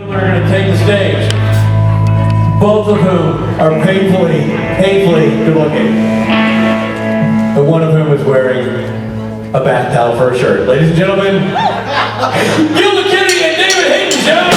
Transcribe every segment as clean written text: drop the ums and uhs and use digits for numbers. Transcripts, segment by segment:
We're going to take the stage, both of whom are painfully good looking. And one of whom is wearing a bath towel for a shirt. Ladies and gentlemen, Gil McKinney and David Haydn show!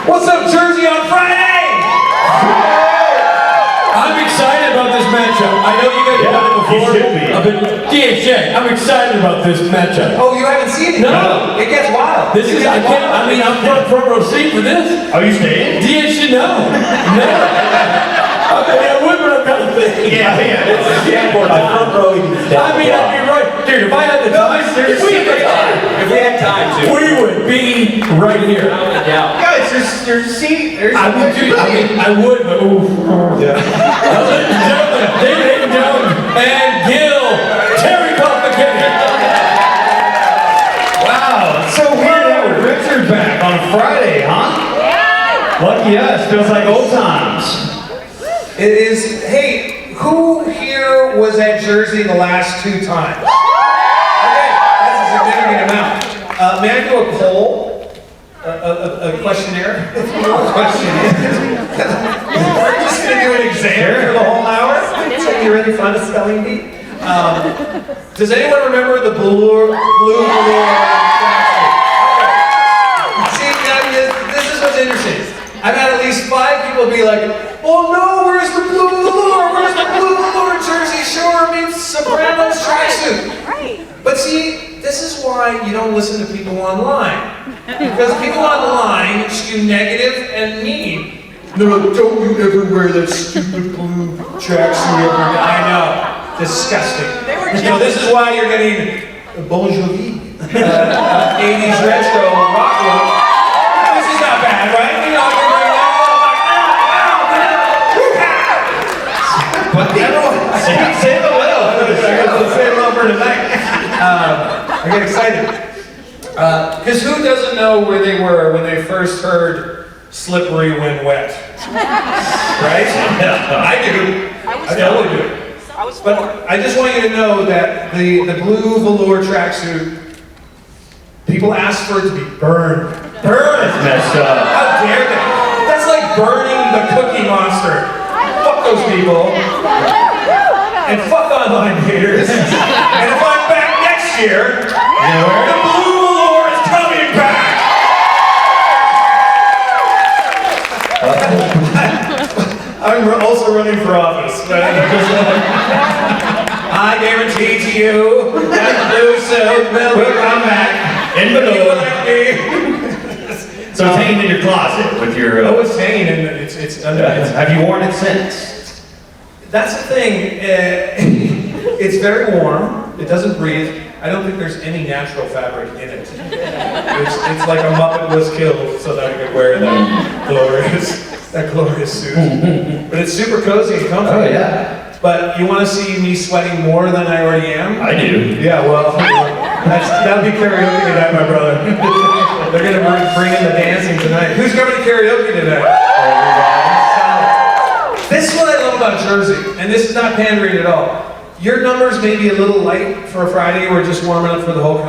What's up, Jersey on Friday? I'm excited about this matchup. I know you guys have done it before. You should be. I've been DHJ. I'm excited about this matchup. Oh, you haven't seen it? No. It gets wild. This is, I can't, I mean, I'm front row seat for this. Are you staying? DHJ, no. No. I mean, I would, but I'm kind of thinking. Yeah. I mean, I'd be right. Dude, if I had the time, if we had time to, we would be right here. Yeah. Guys, there's a seat. I would, but oof. Yeah. Ladies and gentlemen, David Haydn Jones and Gil McKinney. Wow, it's so weird that Richard's back on a Friday, huh? Yeah. Lucky us, feels like old times. It is, hey, who here was at Jersey the last 2 times? Okay, that's a significant amount. May I do a poll? A questionnaire? Questionnaire. We're just going to do an exam for the whole hour. So you ready for the spelling bee? Does anyone remember the blue velour? See, this is what's interesting. I've had at least 5 people be like, "Oh no, where's the blue velour? Where's the blue velour Jersey Shore meets Sopranos tracksuit?" Right. But see, this is why you don't listen to people online. Because people online skew negative and mean. They're like, "Don't you ever wear that stupid blue tracksuit ever." I know. Disgusting. So this is why you're getting Bon Jovi, 80s retro rock look. This is not bad, right? You know, you're wearing that, but everyone, say the little. Say a little for tonight. I get excited. Because who doesn't know where they were when they first heard "Slippery When Wet"? Right? I do. I totally do. But I just want you to know that the blue velour tracksuit, people ask for it to be burned. Burned! That's messed up. How dare they? That's like burning the Cookie Monster. Fuck those people. And fuck online haters. And if I'm back next year, the blue velour is coming back! I'm also running for office. I guarantee to you that the blue silk will come back in blue. So it's hanging in your closet with your... Oh, it's hanging in it's under... Have you worn it since? That's the thing. It's very warm. It doesn't breathe. I don't think there's any natural fabric in it. It's like a Muppet was killed so that I could wear that glorious suit. But it's super cozy and comfy. Oh, yeah. But you want to see me sweating more than I already am? I do. Yeah, well, that'll be karaoke tonight, my brother. They're going to bring in the dancing tonight. Who's coming to karaoke tonight? This is what I love about Jersey, and this is not pandering at all. Your numbers may be a little light for a Friday. We're just warming up for the whole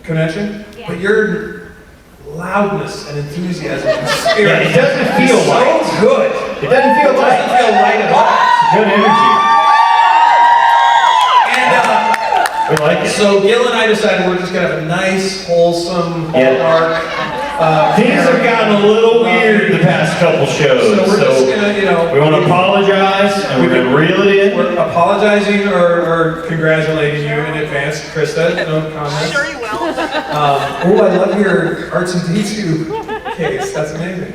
convention, but your loudness and enthusiasm and spirit, it doesn't feel light. So good. It doesn't feel light. It doesn't feel light at all. Good energy. And we like it. So Gil and I decided we're just gonna have a nice, wholesome hallmark. Things have gotten a little weird the past couple shows. So we're just gonna, you know, we want to apologize and we're gonna reel it in. We're apologizing or congratulating you in advance, Krista. No comments. Sure you will. Oh, I love your arts and D2 case. That's amazing.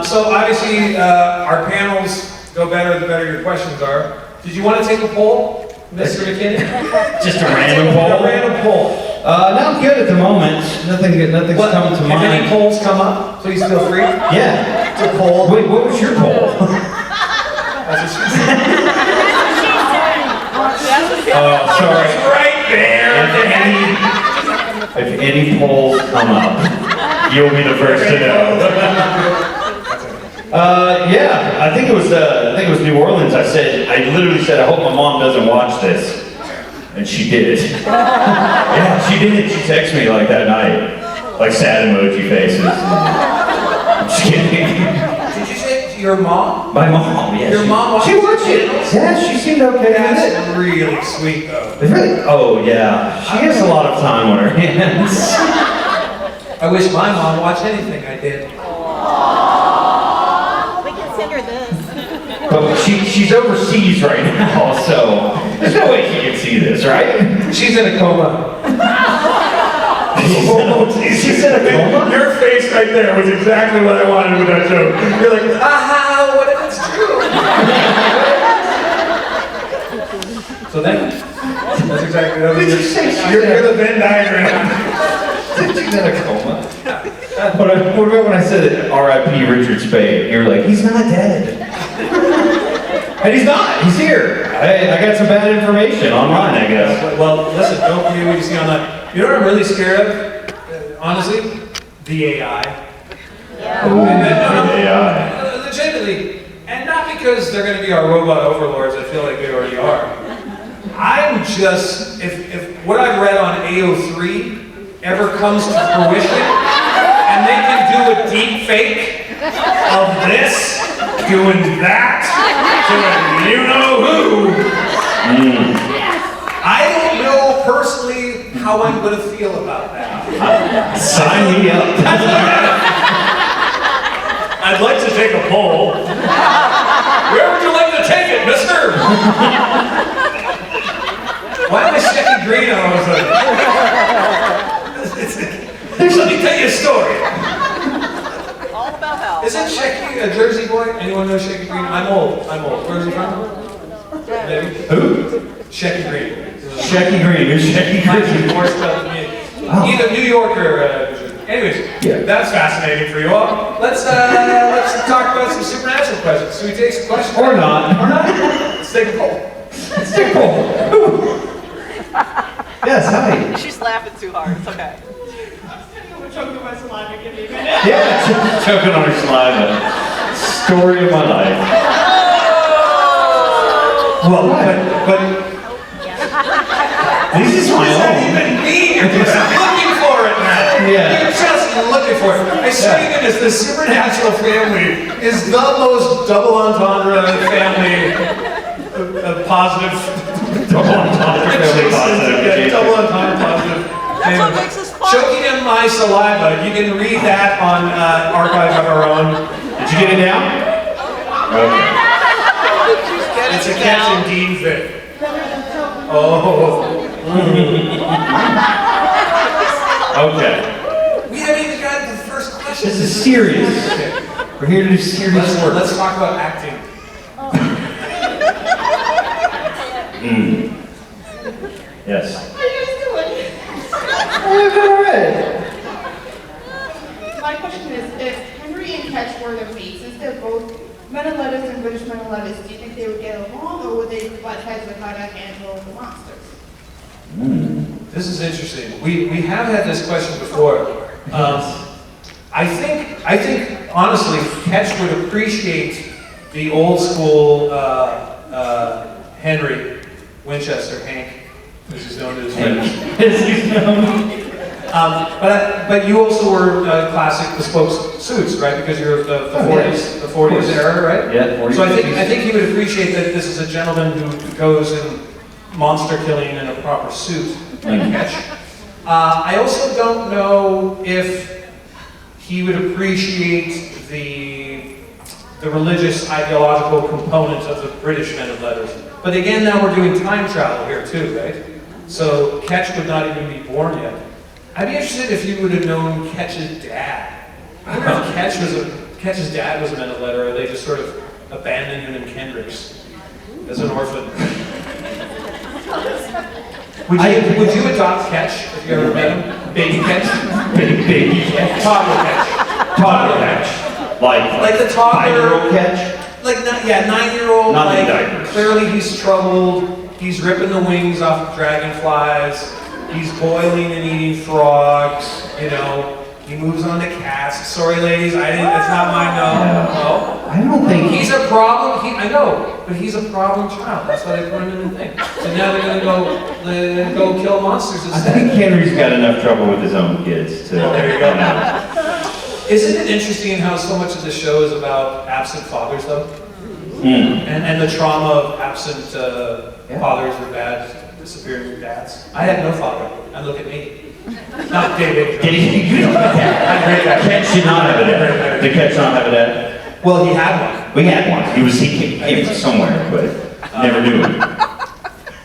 So obviously, our panels go better the better your questions are. Did you want to take a poll? Mr. McKinney? Just a random poll? A random poll. No, I'm good at the moment. Nothing's coming to mind. If any polls come up, please feel free. Yeah. To poll. Wait, what was your poll? That's what she said. Oh, sorry. It's right there. If any polls come up, you'll be the first to know. Yeah, I think it was New Orleans. I literally said, I hope my mom doesn't watch this. And she did. Yeah, she did. She texted me like that night. Like sad emoji faces. I'm just kidding. Did you say your mom? My mom, yeah. Your mom watches She watched it. channels? Yeah, she seemed okay with it. That's really sweet, though. It's really, oh yeah, she has a lot of time on her hands. I wish my mom watched anything I did. We can send her this. But she's overseas right now, so there's no way she can see this, right? She's in a coma. She's in a coma? Your face right there was exactly what I wanted with that joke. You're like, aha, what if it's true? So then, that's exactly what Did you say she's you're the Venn diagram. She's in a coma. What about when I said R.I.P. Richard Spade? You were like, he's not dead. And he's not. He's here. I got some bad information online, I guess. Well, listen, don't believe what you see online. You know what I'm really scared of? Honestly? The AI. Yeah. Legitimately. And not because they're going to be our robot overlords, I feel like they already are. I'm just, if what I've read on AO3 ever comes to fruition, and they can do a deep fake of this, doing that, to you know who, I don't know personally how I'm going to feel about that. Sign me up. I'd like to take a poll. Where would you like to take it, mister? Why am I checking green all of a sudden? Let me tell you a story. All about health. Isn't Shecky a Jersey boy? Anyone know Shecky Green? I'm old. Where's he from? Maybe? Who? Shecky Green. Shecky Green. Who's Shecky Might be Green? more spelled than me. Either New York or anyways, Yeah. that's fascinating for you all. Let's talk about some supernatural questions. Should we take some questions? Or not. Or not? Let's take a poll. Let's take a poll. Yes, hi. She's laughing too hard. It's okay. Yeah, choking on her saliva. Story of my life. Well, but This is my what does that own. even mean? You're just looking for it, man. Yeah. You're just looking for it. I swear to goodness, the supernatural family is the most double entendre family positive. Double entendre family positive. Yeah, double entendre positive. That's what makes us fun. Choking in my saliva. You can read that on Archive of Our Own. Did you get it down? Okay. It's a catch indeed fit. Oh. Okay. We haven't even gotten to the first question. This is serious. We're here to do serious work. Let's talk about acting. Yes. How are you guys doing? Alright. My question is, if Henry and Ketch were their mates, since they're both men of letters and British men of letters, do you think they would get along, or would they butt heads with how to handle the monsters? This is interesting. We have had this question before. I think honestly, Ketch would appreciate the old school Henry Winchester, Hank, as he's known to his friends. But you also were classic bespoke suits, right? Because you're of the 40s era, right? Yeah, 40s. So I think he would appreciate that this is a gentleman who goes in monster killing in a proper suit, like Ketch. I also don't know if he would appreciate the religious ideological component of the British men of letters. But again, now we're doing time travel here too, right? So Ketch would not even be born yet. I'd be interested if you would have known Ketch's dad. I wonder if Ketch's dad was a man of letter, or they just sort of abandoned him in Kendrick's as an orphan. Would you adopt Ketch if you ever met him? Baby Ketch? Baby Ketch. Toddler Ketch. Toddler Ketch. Like the toddler. 5-year-old Ketch? like 9-year-old, Not in like diapers. clearly he's troubled. He's ripping the wings off of dragonflies. He's boiling and eating frogs. You know, he moves on to cats. Sorry, ladies, it's not mine. No. I don't think He's a problem. I know, but he's a problem child. That's why they put him in the thing. So now they're gonna go kill monsters I instead. think Henry's got enough trouble with his own kids to. There you go. Isn't it interesting how so much of the show is about absent fathers, though? And the trauma of absent fathers or dads, disappearing dads. I had no father. And look at me. Not David. Did you don't have that? Cat should not have a dad. Did Cat not have a dad? Well, he had one. We had one. He came from somewhere, but never knew him.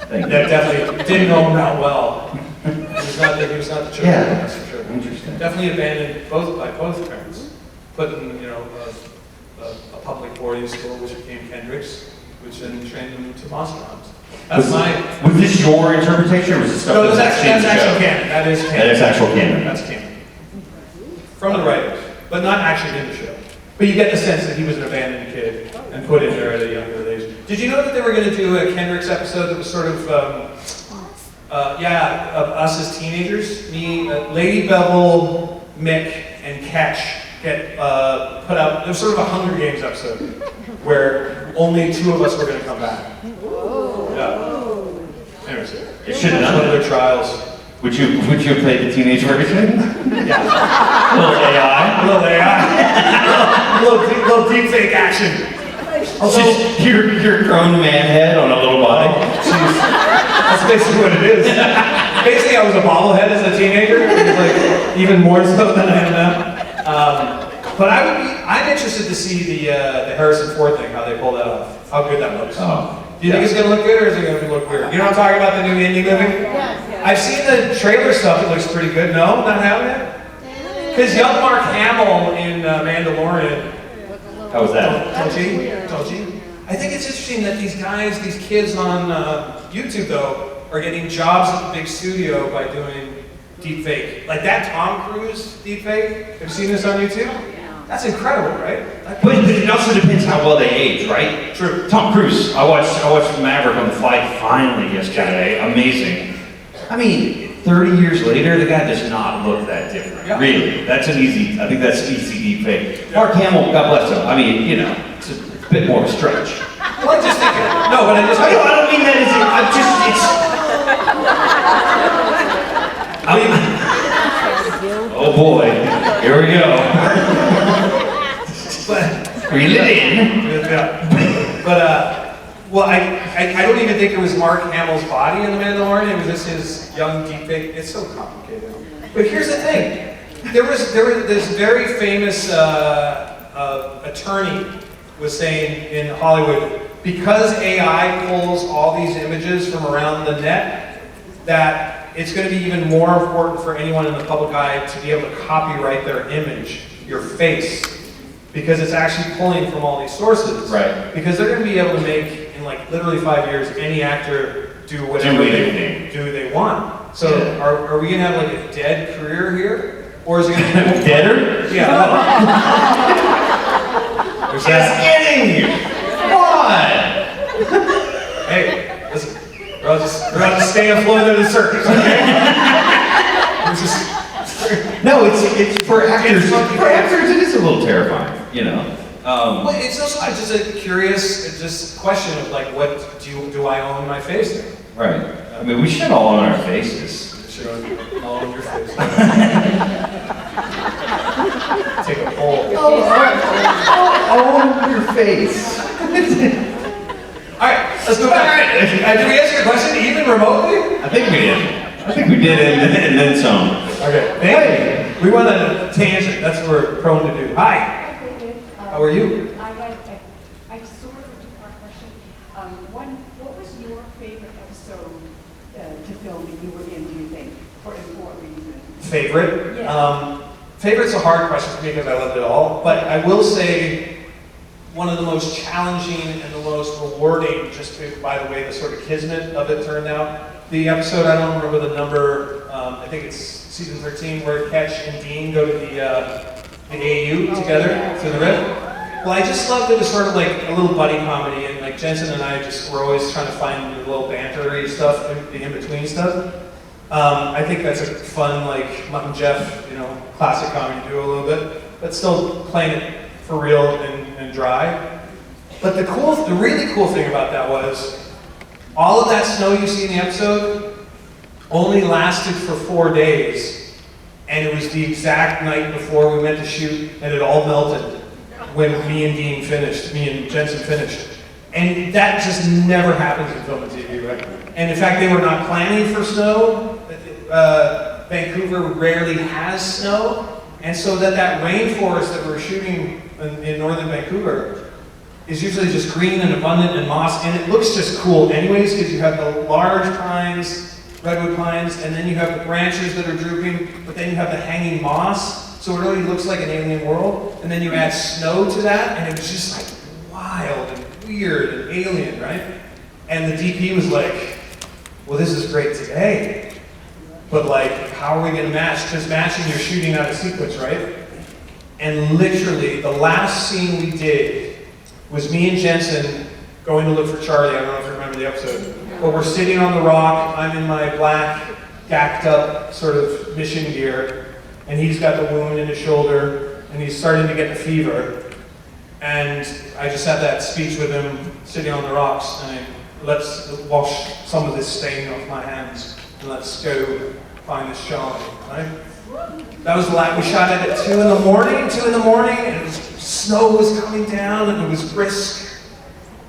Thank you. That definitely didn't know him that well. He was not the chosen one, that's for sure. Interesting. Definitely abandoned by both parents. Put in, a public boarding school, which became Kendrick's, which then trained him to monster hunt. Was this your interpretation, or was this stuff No, that's that's actually in the actual show? canon. That is canon. That is actual canon. That's canon. From the writers, but not actually in the show. But you get the sense that he was an abandoned kid and put in there at a younger age. Did you know that they were going to do a Kendrick's episode that was sort of, of us as teenagers? Me, Lady Bevel, Mick, and Catch get put out. It was sort of a Hunger Games episode where only 2 of us were going to come back. Yeah. Anyways, It should have one done of their that. trials. Would you have played the teenage version? Yeah. Little AI. A little AI. a little deep fake action. Although, Just your grown man head on a little body. jeez, that's basically what it is. Basically, I was a bobblehead as a teenager. It was like even more so than I am now. But I'm interested to see the Harrison Ford thing, how they pull that off, how good that looks. Oh, Do you think it's gonna look good, or is it gonna look weird? You know what I'm talking about, the new indie movie? I've seen the trailer stuff. It looks pretty good. No, not having it. Because young Mark Hamill in Mandalorian. How was that? Told you. I think it's interesting that these guys, these kids on YouTube though, are getting jobs at the big studio by doing deep fake. Like that Tom Cruise deep fake. Have you seen this on YouTube? That's incredible, right? But it also depends how well they age, right? True. Tom Cruise. I watched Maverick on the flight finally yesterday. Amazing. I mean, 30 years later, the guy does not look that different. Yeah. Really. I think that's an easy deep fake. Mark Hamill, God bless him. I mean, it's a bit more of a stretch. Well, I just think no, but I just I don't mean that as oh boy, here we go. but Reel it in. yeah. But well, I don't even think it was Mark Hamill's body in The Mandalorian. It was just his young deep fake. It's so complicated. But here's the thing: there was this very famous attorney was saying in Hollywood, because AI pulls all these images from around the net, that it's going to be even more important for anyone in the public eye to be able to copyright their image, your face, because it's actually pulling from all these sources. Right. Because they're going to be able to make, in like literally 5 years, any actor do whatever they want. So Yeah. are we going to have like a dead career here? Or is it going to be Deader? Yeah. Well, there's Just that. kidding! What? Hey, listen, we're all just staying afloat of the circus, okay? It's just, No, it's for actors. For actors, it is a little terrifying, well, it's also just a curious question of like, what do I own my face now? Right. I mean, we should all own our faces. Should I own your face? Take a poll. Own your face. All right, let's go back. Did we answer your question even remotely? I think we did. And then some. Okay. Hey, we went on a tangent. That's what we're prone to do. Hi. How are you? I sort of a two-part question. One, what was your favorite episode to film that you were in, do you think, for what reason? Favorite? Yeah. Favorite's a hard question for me because I loved it all. But I will say one of the most challenging and the most rewarding, by the way, the sort of kismet of it turned out. The episode, I don't remember the number, I think it's season 13, where Ketch and Dean go to the AU together to the riff. Well, I just loved it as sort of like a little buddy comedy, and like Jensen and I just were always trying to find the little bantery stuff, the in-between stuff. I think that's a fun, like Mutt and Jeff, you know, classic comedy duo a little bit, but still playing it for real and dry. But the really cool thing about that was all of that snow you see in the episode only lasted for 4 days, and it was the exact night before we went to shoot, and it all melted when me and Jensen finished. And that just never happens in film and TV, right? And in fact, they were not planning for snow. Vancouver rarely has snow, and so that rainforest that we're shooting in northern Vancouver is usually just green and abundant and moss, and it looks just cool anyways, because you have the large pines, redwood pines, and then you have the branches that are drooping, but then you have the hanging moss, so it really looks like an alien world. And then you add snow to that, and it was just like wild and weird and alien, right? And the DP was like, well, this is great today, but like, how are we gonna match? Because matching, you're shooting out of sequence, right? And literally, the last scene we did was me and Jensen going to look for Charlie. I don't know if you remember the episode. But we're sitting on the rock. I'm in my black, gacked up sort of mission gear, and he's got the wound in his shoulder, and he's starting to get the fever. And I just had that speech with him sitting on the rocks, and let's wash some of this stain off my hands, and let's go find this Charlie, right? That was the last. We shot it at 2 in the morning, and snow was coming down, and it was brisk.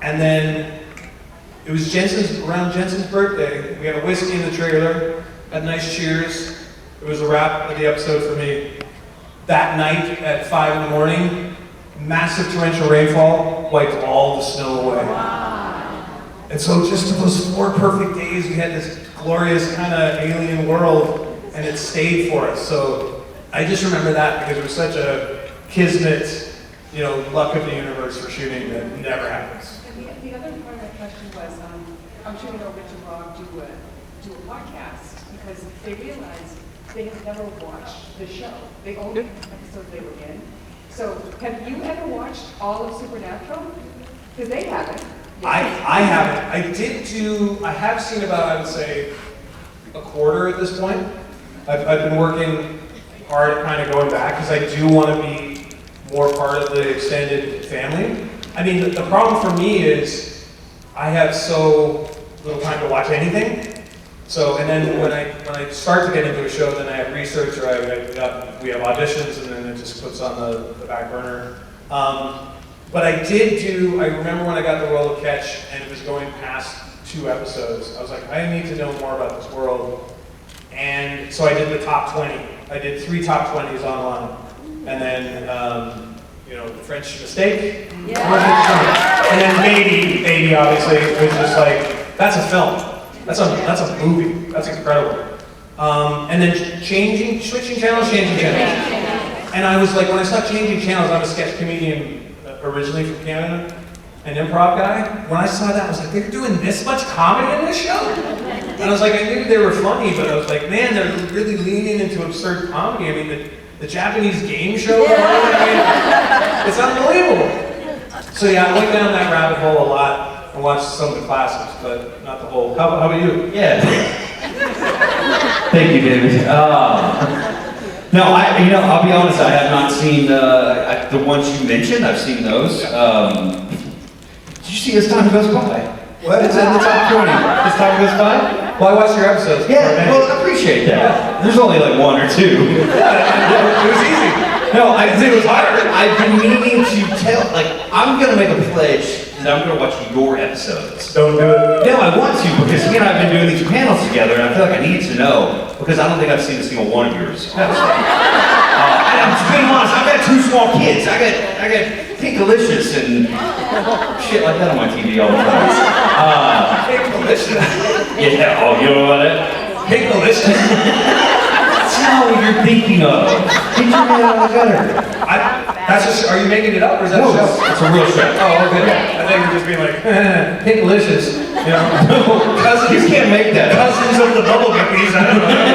And then it was around Jensen's birthday. We had a whiskey in the trailer, had nice cheers. It was a wrap of the episode for me. That night at 5 in the morning, massive torrential rainfall wiped all the snow away. Wow. And so just those 4 perfect days, we had this glorious kind of alien world, and it stayed for us. So I just remember that because it was such a kismet, you know, luck of the universe for shooting that never happens. And the other part of that question was, I'm sure you know Rich and Rob do a podcast because they realized they had never watched the show. They only had the episode they were in. So have you ever watched all of Supernatural? Because they haven't. I haven't. I have seen about, I would say, a quarter at this point. I've been working hard at kind of going back because I do want to be more part of the extended family. I mean, the problem for me is I have so little time to watch anything. So, and then when I start to get into a show, then I have research, or we have auditions, and then it just puts on the back burner. But I remember when I got the World of Catch, and it was going past 2 episodes, I was like, I need to know more about this world. And so I did the top 20. I did 3 top 20s online. And then, you know, The French Mistake. Yeah. And then Baby, obviously, was just like, that's a film. That's a movie. That's incredible. And then switching channels. And I was like, when I started changing channels, I'm a sketch comedian originally from Canada, an improv guy. When I saw that, I was like, they're doing this much comedy in this show? And I was like, I knew they were funny, but I was like, man, they're really leaning into absurd comedy. I mean, the Japanese game show, it's unbelievable. So yeah, I went down that rabbit hole a lot and watched some of the classics, but not the whole. How about you? Yeah. Thank you, David. No, I'll be honest, I have not seen the ones you mentioned. I've seen those. Did you see As Time Goes By? What? It's in the top 20. As Time Goes By? Well, I watched your episodes. Yeah, well, I appreciate that. There's only like 1 or 2. It was easy. No, it was hard. I've been meaning to tell, like, I'm going to make a pledge that I'm going to watch your episodes. Don't do it. No, I want to, because he and I have been doing these panels together, and I feel like I need to know, because I don't think I've seen a single one of yours. And I'm just being honest, I've got 2 small kids. I got Pinkalicious and shit like that on my TV all the time. Pinkalicious. Yeah, oh, you know about that? Pinkalicious. That's how you're thinking of. Get your head out of the gutter. Are you making it up, or is that No, a show? it's a real show. Oh, okay. I think you're just being like, Pinkalicious. You know, You can't make that up. Cousins of the Bubble Guppies. I don't know.